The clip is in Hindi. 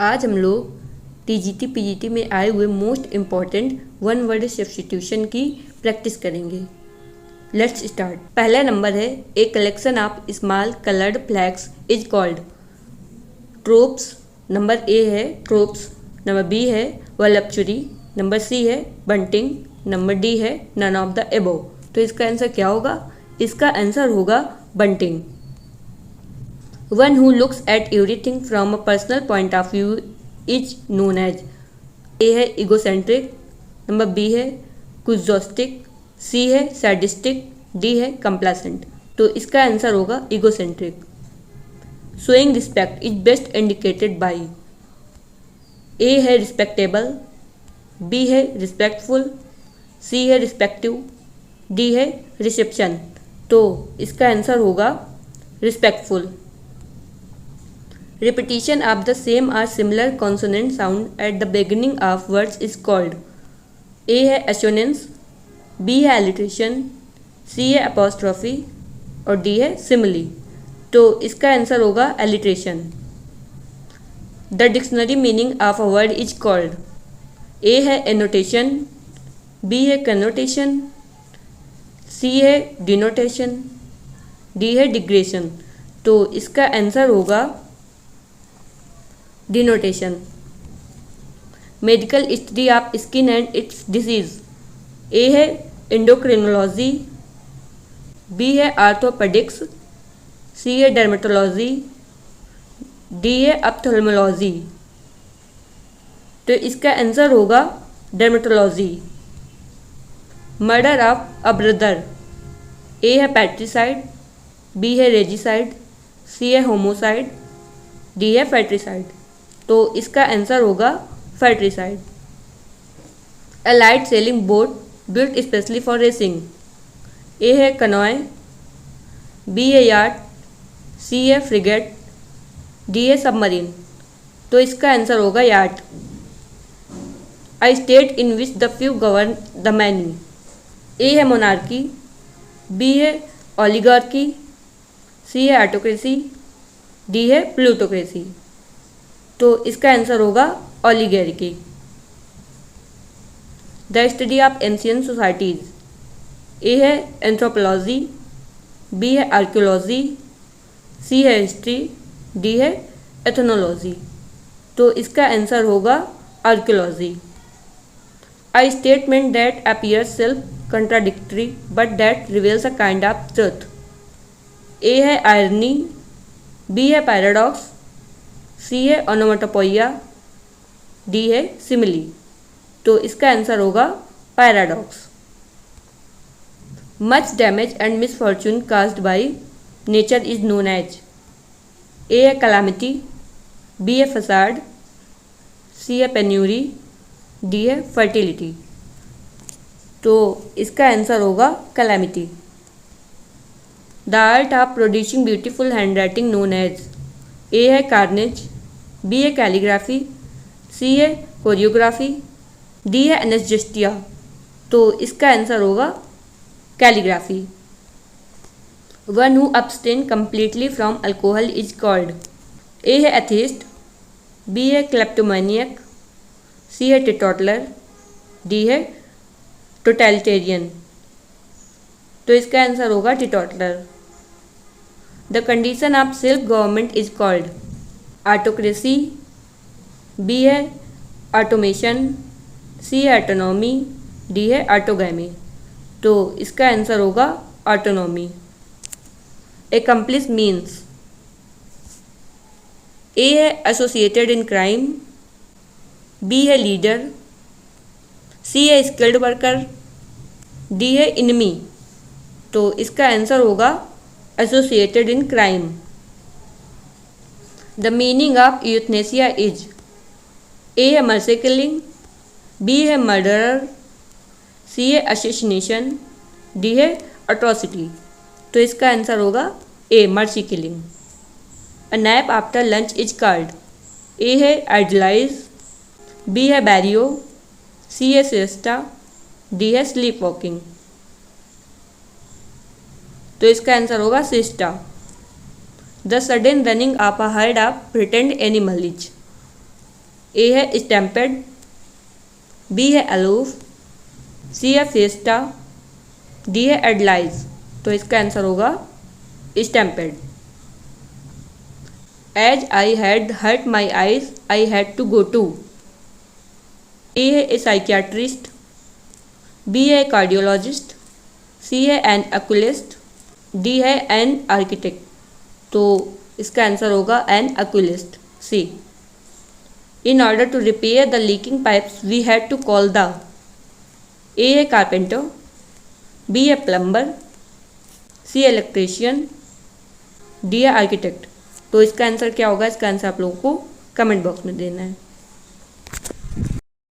आज हम लोग टीजीटी पीजीटी में आए हुए most important one word substitution की प्रैक्टिस करेंगे। Let's start. पहला नंबर है A collection of small coloured flags is called troops. Number A है ट्रोप्स, नंबर बी है वलपचुरी, नंबर सी है बंटिंग, नंबर डी है नन ऑफ द एबोव। तो इसका आंसर क्या होगा? इसका आंसर होगा bunting. One who looks at everything from a personal point of view is known as. A है इगोसेंट्रिक, नंबर बी है कुजोस्टिक, सी है सैडिस्टिक, डी है कंप्लासेंट। तो इसका आंसर होगा egocentric. Showing respect is best indicated by. A है रिस्पेक्टेबल, बी है रिस्पेक्टफुल, सी है रिस्पेक्टिव, डी है रिसेप्शन। तो इसका आंसर होगा respectful. Repetition of the same or similar consonant sound at the beginning of words is called। A है assonance, B है alliteration, C है apostrophe और D है simile। तो इसका आंसर होगा alliteration। The dictionary meaning of a word is called। A है annotation, B है connotation, C है denotation, D है digression। तो इसका आंसर होगा denotation. Medical study of skin and its disease. A है एंडोक्रिनोलॉजी, बी है आर्थोपेडिक्स, सी है डर्मेटोलॉजी, डी है ऑप्थेल्मोलॉजी। तो इसका आंसर होगा dermatology. Murder of a brother. A है पैट्रिसाइड, बी है रेजिसाइड, सी है होमोसाइड, डी है फैट्रिसाइड। तो इसका आंसर होगा fratricide. A light sailing boat built specially for racing. A है कनॉय, बी है याट, सी है फ्रिगेट, डी है सबमरीन। तो इसका आंसर होगा yacht. A state in which the few govern the many. A है मोनार्की, बी है ओलिगार्की, सी है ऑटोक्रेसी, डी है प्लूटोक्रेसी। तो इसका आंसर होगा oligarchy. The study of ancient societies. A है एंथ्रोपोलॉजी, बी है आर्कियोलॉजी, सी है हिस्ट्री, डी है एथनोलॉजी। तो इसका आंसर होगा archaeology. A statement that appears self contradictory but that reveals a kind of truth. A है आयरनी, बी है पैराडॉक्स, सी है ओनोमेटोपोइया, डी है सिमिली। तो इसका आंसर होगा paradox. Much damage and misfortune caused by nature is known as. A है कैलामिटी, बी है फसाड, सी है पेन्यूरी, डी है फर्टिलिटी। तो इसका आंसर होगा calamity. The art of producing beautiful handwriting known as. A है कार्नेज, बी है कैलीग्राफी, सी है कोरियोग्राफी, डी है एनेस्जेस्टिया। तो इसका आंसर होगा calligraphy. One who abstain completely from alcohol is called. A है एथीस्ट, बी है क्लेप्टोमैनियक, सी है टीटोटलर, डी है टोटलिटेरियन। तो इसका आंसर होगा teetotaller. The condition of self government is called autocracy, B है ऑटोमेशन, सी है ऑटोनॉमी, डी है ऑटोगैमी। तो इसका आंसर होगा ऑटोनॉमी। एक्म्प्लिस मीन्स। ए है एसोसिएटेड इन क्राइम, बी है लीडर, सी है स्किल्ड वर्कर, डी है इनमी। तो इसका आंसर होगा associated in crime. The meaning of euthanasia is. A है मर्सी किलिंग, बी है मर्डरर, सी है असैसिनेशन, डी है अट्रॉसिटी। तो इसका आंसर होगा A mercy killing. A nap after lunch is called. A है आइडलाइज, बी है बैरियो, सी है सिएस्टा, डी है स्लीप वॉकिंग। तो इसका आंसर होगा siesta. The sudden running of a herd of pretend animal is. A है स्टैम्पेड, बी है अलूफ, सी है फेस्टा, डी है एडलाइज। तो इसका आंसर होगा stampede. As I had hurt my eyes I had to go to. A है ए साइकियाट्रिस्ट, बी है कार्डियोलॉजिस्ट, सी है एन एक्विलिस्ट, डी है एन आर्किटेक्ट। तो इसका आंसर होगा an oculist, C. In order to repair the leaking pipes we had to call the. A है कारपेंटर, बी है प्लम्बर, सी है इलेक्ट्रीशियन, डी है आर्किटेक्ट। तो इसका आंसर क्या होगा? इसका आंसर आप लोगों को कमेंट बॉक्स में देना है।